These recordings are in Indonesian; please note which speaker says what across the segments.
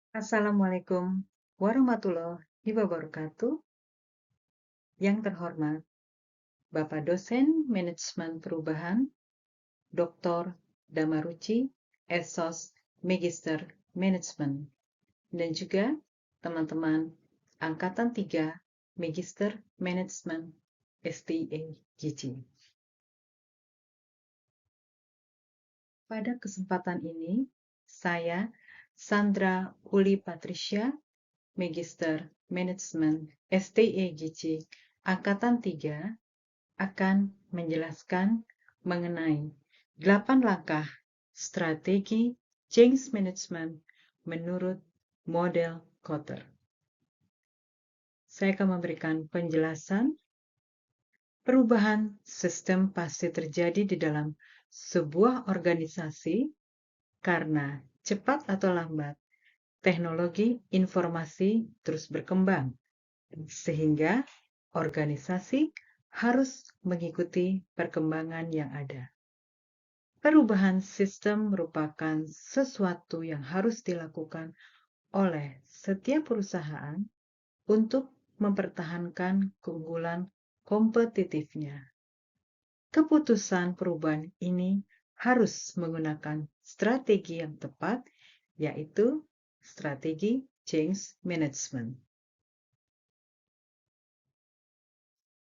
Speaker 1: Assalamualaikum warahmatullahi wabarakatuh. Yang terhormat, Bapak Dosen Manajemen Perubahan, Dr. Damaruci, Esos Magister Manajemen, dan juga teman-teman Angkatan 3 Magister Manajemen STAGC. Pada kesempatan ini, saya, Sandra Uli Patricia, Magister Manajemen STAGC Angkatan 3 akan menjelaskan mengenai 8 langkah strategi change management menurut model Kotter. Saya akan memberikan penjelasan. Perubahan sistem pasti terjadi di dalam sebuah organisasi karena cepat atau lambat teknologi informasi terus berkembang, sehingga organisasi harus mengikuti perkembangan yang ada. Perubahan sistem merupakan sesuatu yang harus dilakukan oleh setiap perusahaan untuk mempertahankan keunggulan kompetitifnya. Keputusan perubahan ini harus menggunakan strategi yang tepat, yaitu strategi change management.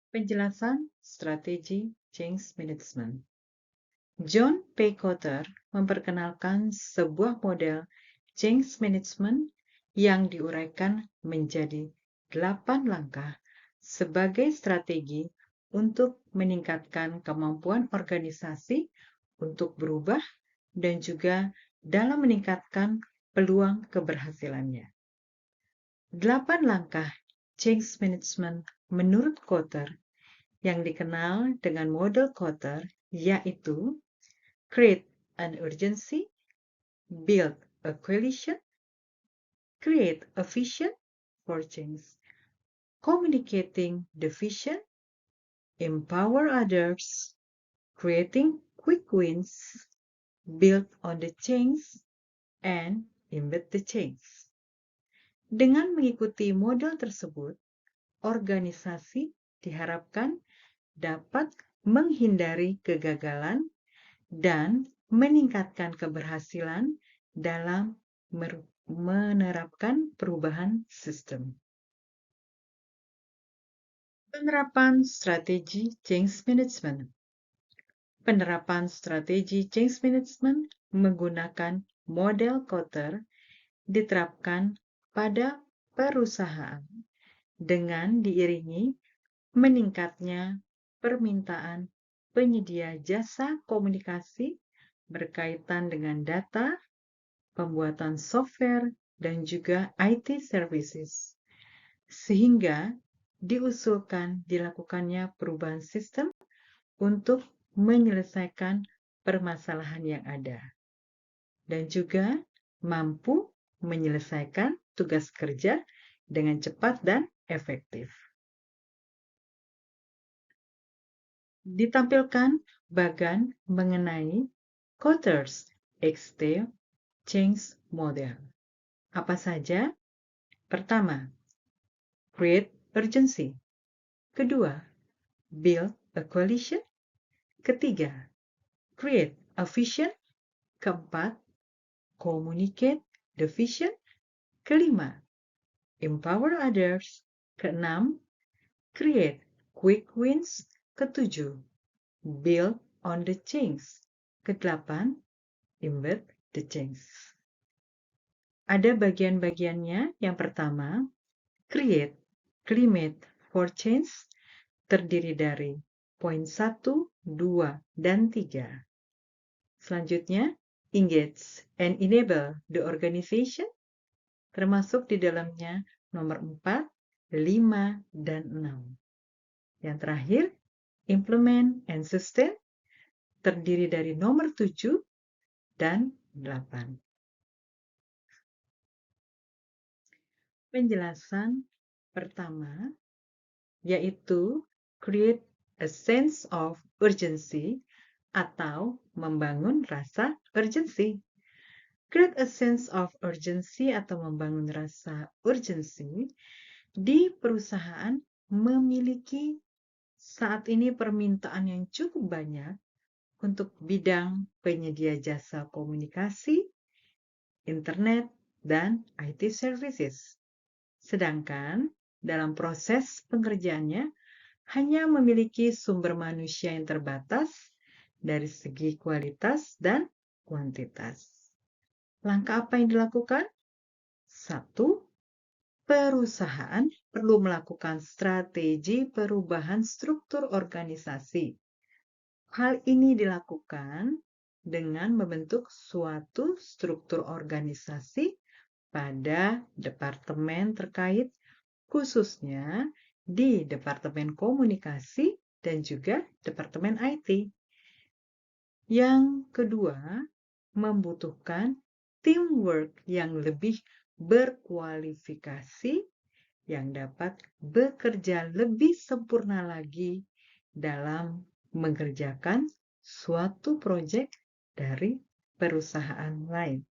Speaker 1: Penjelasan strategi change management. John P. Kotter memperkenalkan sebuah model change management yang diuraikan menjadi 8 langkah sebagai strategi untuk meningkatkan kemampuan organisasi untuk berubah dan juga dalam meningkatkan peluang keberhasilannya. 8 langkah change management menurut Kotter yang dikenal dengan model Kotter yaitu create an urgency, build a coalition, create a vision for change, communicating the vision, empower others, creating quick wins, build on the change, and embed the change. Dengan mengikuti model tersebut, organisasi diharapkan dapat menghindari kegagalan dan meningkatkan keberhasilan dalam menerapkan perubahan sistem. Penerapan strategi change management. Penerapan strategi change management menggunakan model Kotter diterapkan pada perusahaan dengan diiringi meningkatnya permintaan penyedia jasa komunikasi berkaitan dengan data, pembuatan software, dan juga IT services. Sehingga diusulkan dilakukannya perubahan sistem untuk menyelesaikan permasalahan yang ada. Dan juga mampu menyelesaikan tugas kerja dengan cepat dan efektif. Ditampilkan bagan mengenai Kotter's XT Change Model. Apa saja? Pertama, create urgency. Kedua, build a coalition. Ketiga, create a vision. Keempat, communicate the vision. Kelima, empower others. Keenam, create quick wins. Ketujuh, build on the change. Kedelapan, embed the change. Ada bagian-bagiannya. Yang pertama, create climate for change terdiri dari poin 1, 2, dan 3. Selanjutnya, engage and enable the organization, termasuk di dalamnya nomor 4, 5, dan 6. Yang terakhir, implement and sustain, terdiri dari nomor 7 dan 8. Penjelasan pertama, yaitu create a sense of urgency atau membangun rasa urgensi. Create a sense of urgency atau membangun rasa urgensi di perusahaan memiliki saat ini permintaan yang cukup banyak untuk bidang penyedia jasa komunikasi, internet, dan IT services. Sedangkan dalam proses pengerjaannya hanya memiliki sumber manusia yang terbatas dari segi kualitas dan kuantitas. Langkah apa yang dilakukan? 1. Perusahaan perlu melakukan strategi perubahan struktur organisasi. Hal ini dilakukan dengan membentuk suatu struktur organisasi pada departemen terkait, khususnya di Departemen Komunikasi dan juga Departemen IT. Yang kedua, membutuhkan teamwork yang lebih berkualifikasi yang dapat bekerja lebih sempurna lagi dalam mengerjakan suatu proyek dari perusahaan lain.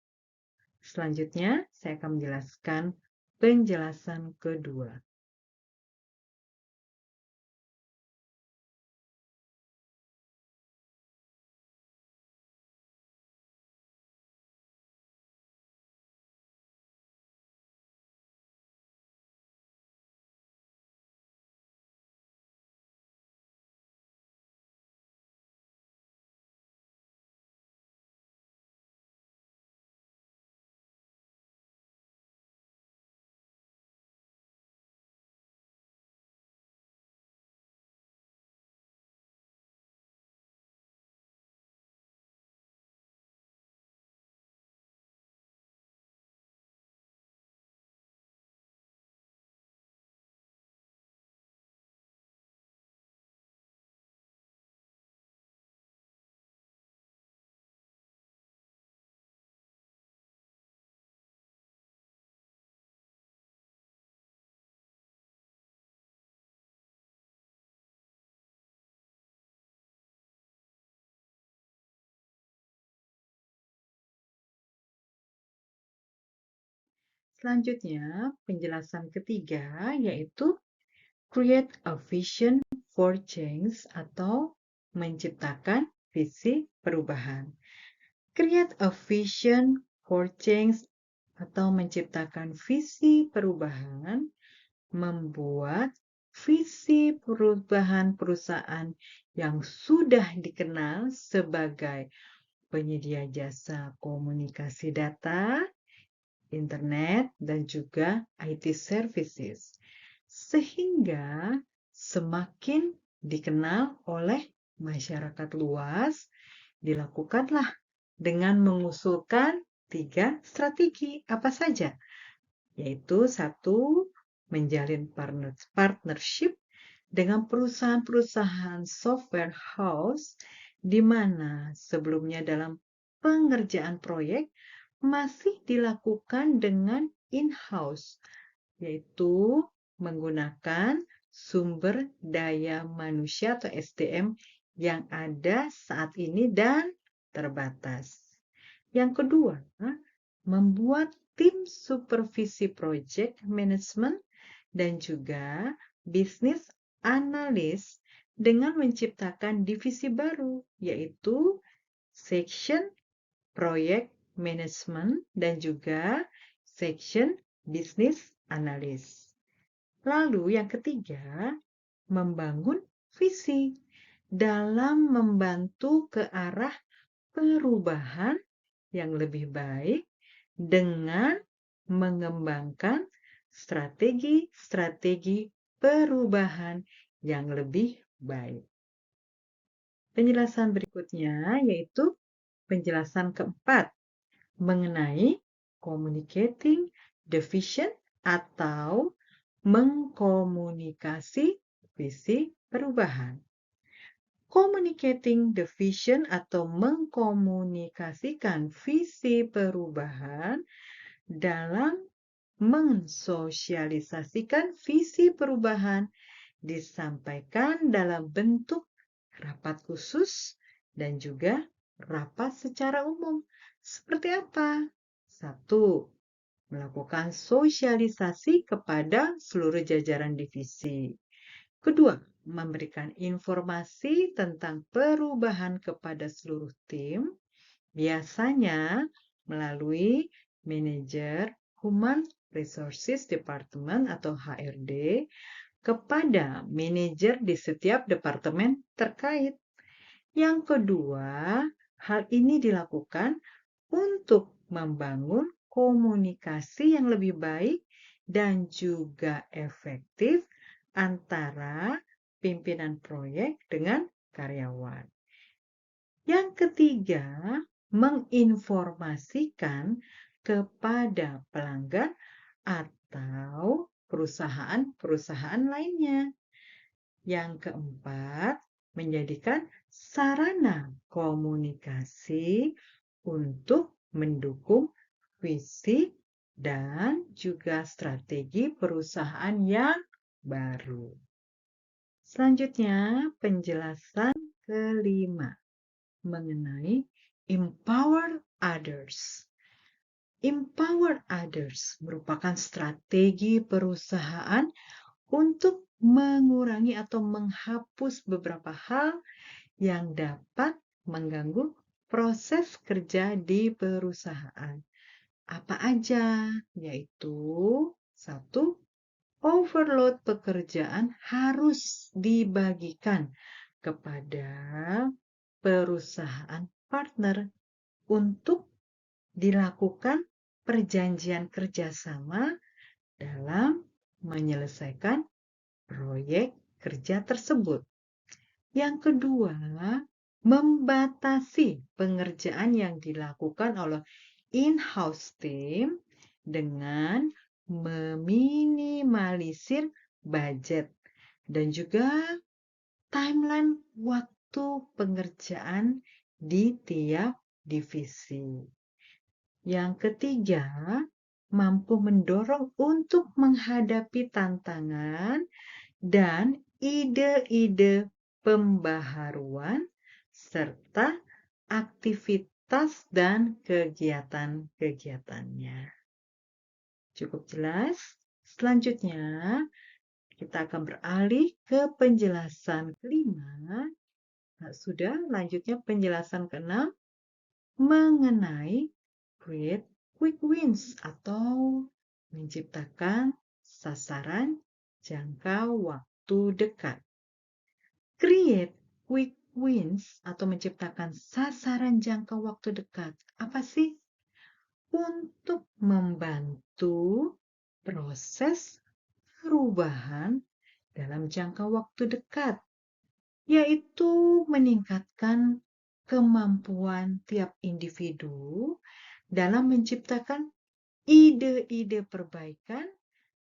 Speaker 1: Selanjutnya, saya akan menjelaskan penjelasan kedua. Selanjutnya, penjelasan ketiga yaitu create a vision for change atau menciptakan visi perubahan. Create a vision for change atau menciptakan visi perubahan, membuat visi perubahan perusahaan yang sudah dikenal sebagai penyedia jasa komunikasi data, internet, dan juga IT services, sehingga semakin dikenal oleh masyarakat luas, dilakukanlah dengan mengusulkan 3 strategi apa saja, yaitu 1. Menjalin partnership dengan perusahaan-perusahaan software house di mana sebelumnya dalam pengerjaan proyek masih dilakukan dengan in-house, yaitu menggunakan sumber daya manusia atau SDM yang ada saat ini dan terbatas. Yang kedua, membuat tim supervisi project management dan juga bisnis analis dengan menciptakan divisi baru, yaitu section project management dan juga section bisnis analis. Lalu yang ketiga, membangun visi dalam membantu ke arah perubahan yang lebih baik dengan mengembangkan strategi-strategi perubahan yang lebih baik. Penjelasan berikutnya yaitu penjelasan keempat mengenai communicating the vision atau mengkomunikasi visi perubahan. Communicating the vision atau mengkomunikasikan visi perubahan dalam mensosialisasikan visi perubahan disampaikan dalam bentuk rapat khusus dan juga rapat secara umum. Seperti apa? Satu, melakukan sosialisasi kepada seluruh jajaran divisi. Kedua, memberikan informasi tentang perubahan kepada seluruh tim, biasanya melalui manajer Human Resources Department atau HRD kepada manajer di setiap departemen terkait. Yang kedua, hal ini dilakukan untuk membangun komunikasi yang lebih baik dan juga efektif antara pimpinan proyek dengan karyawan. Yang ketiga, menginformasikan kepada pelanggan atau perusahaan-perusahaan lainnya. Yang keempat, menjadikan sarana komunikasi untuk mendukung visi dan juga strategi perusahaan yang baru. Selanjutnya, penjelasan kelima mengenai empower others. Empower others merupakan strategi perusahaan untuk mengurangi atau menghapus beberapa hal yang dapat mengganggu proses kerja di perusahaan. Apa aja? Yaitu satu, overload pekerjaan harus dibagikan kepada perusahaan partner untuk dilakukan perjanjian kerjasama dalam menyelesaikan proyek kerja tersebut. Yang kedua, membatasi pengerjaan yang dilakukan oleh in-house team dengan meminimalisir budget dan juga timeline waktu pengerjaan di tiap divisi. Yang ketiga, mampu mendorong untuk menghadapi tantangan dan ide-ide pembaharuan serta aktivitas dan kegiatan-kegiatannya. Cukup jelas? Selanjutnya, kita akan beralih ke penjelasan kelima. Nah, sudah, lanjutnya penjelasan keenam mengenai create quick wins atau menciptakan sasaran jangka waktu dekat. Create quick wins atau menciptakan sasaran jangka waktu dekat. Apa sih? Untuk membantu proses perubahan dalam jangka waktu dekat, yaitu meningkatkan kemampuan tiap individu dalam menciptakan ide-ide perbaikan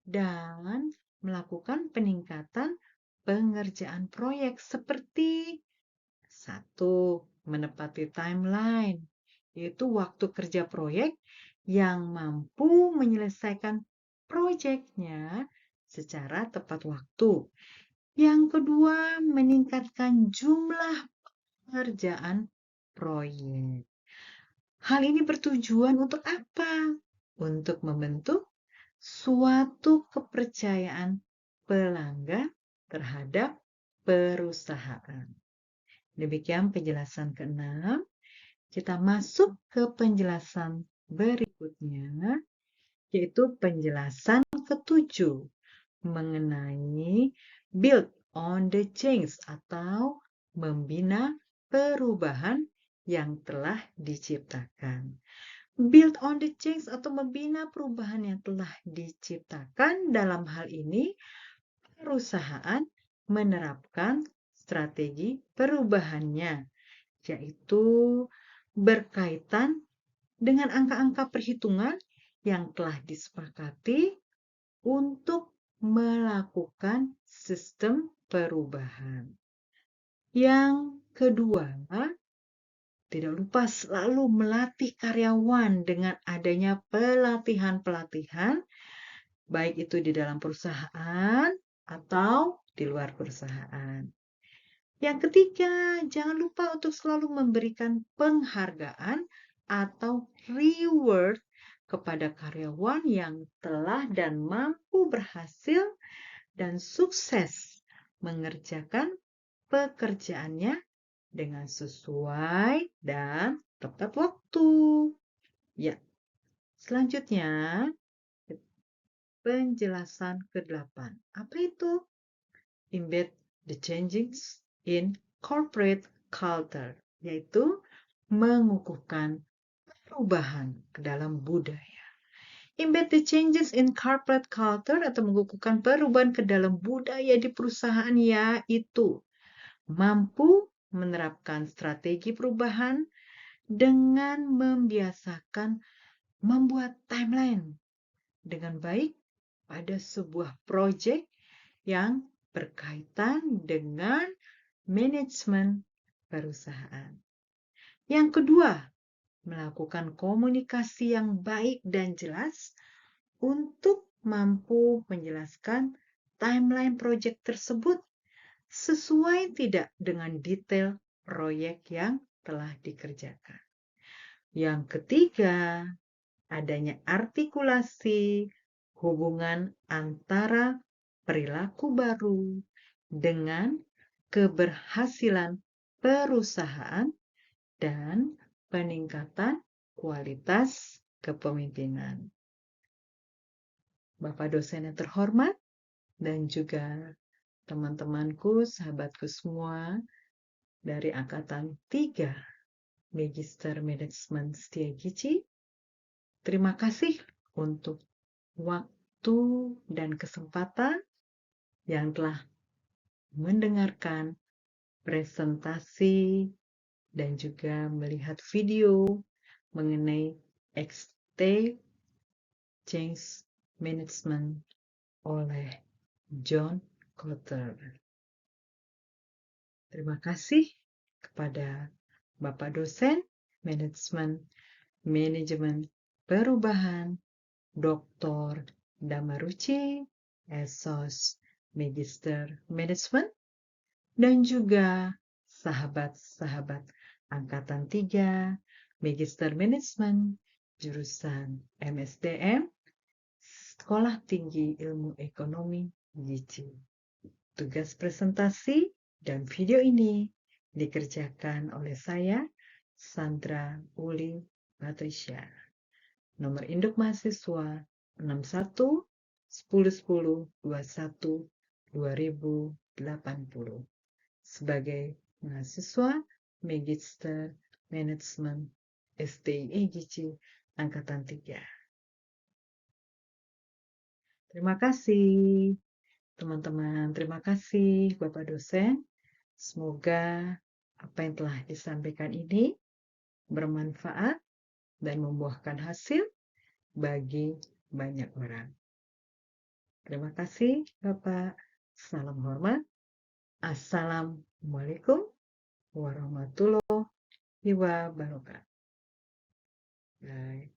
Speaker 1: dan melakukan peningkatan pengerjaan proyek seperti satu, menepati timeline, yaitu waktu kerja proyek yang mampu menyelesaikan proyeknya secara tepat waktu. Yang kedua, meningkatkan jumlah pekerjaan proyek. Hal ini bertujuan untuk apa? Untuk membentuk suatu kepercayaan pelanggan terhadap perusahaan. Demikian penjelasan keenam. Kita masuk ke penjelasan berikutnya, yaitu penjelasan ketujuh mengenai build on the change atau membina perubahan yang telah diciptakan. Build on the change atau membina perubahan yang telah diciptakan, dalam hal ini perusahaan menerapkan strategi perubahannya, yaitu berkaitan dengan angka-angka perhitungan yang telah disepakati untuk melakukan sistem perubahan. Yang kedua, tidak lupa selalu melatih karyawan dengan adanya pelatihan-pelatihan, baik itu di dalam perusahaan atau di luar perusahaan. Yang ketiga, jangan lupa untuk selalu memberikan penghargaan atau reward kepada karyawan yang telah dan mampu berhasil dan sukses mengerjakan pekerjaannya dengan sesuai dan tepat waktu. Ya, selanjutnya penjelasan ke-8. Apa itu? Embed the changes in corporate culture, yaitu mengukuhkan perubahan ke dalam budaya. Embed the changes in corporate culture atau mengukuhkan perubahan ke dalam budaya di perusahaan, yaitu mampu menerapkan strategi perubahan dengan membiasakan membuat timeline dengan baik pada sebuah proyek yang berkaitan dengan manajemen perusahaan. Yang kedua, melakukan komunikasi yang baik dan jelas untuk mampu menjelaskan timeline proyek tersebut sesuai tidak dengan detail proyek yang telah dikerjakan. Yang ketiga, adanya artikulasi hubungan antara perilaku baru dengan keberhasilan perusahaan dan peningkatan kualitas kepemimpinan. Bapak dosen yang terhormat dan juga teman-temanku, sahabatku semua dari Angkatan 3 Magister Manajemen Setiagici, terima kasih untuk waktu dan kesempatan yang telah mendengarkan presentasi dan juga melihat video mengenai exchange management oleh John Kotter. Terima kasih kepada Bapak dosen manajemen perubahan Dr. Damaruci, Esos Magister Management, dan juga sahabat-sahabat Angkatan 3 Magister Management jurusan MSDM Sekolah Tinggi Ilmu Ekonomi GICI. Tugas presentasi dan video ini dikerjakan oleh saya, Sandra Uli Patricia. Nomor induk mahasiswa 61 1010 21 2080. Sebagai mahasiswa Magister Management STI GICI Angkatan 3. Terima kasih teman-teman, terima kasih Bapak dosen. Semoga apa yang telah disampaikan ini bermanfaat dan membuahkan hasil bagi banyak orang. Terima kasih Bapak. Salam hormat. Assalamualaikum warahmatullahi wabarakatuh. Bye.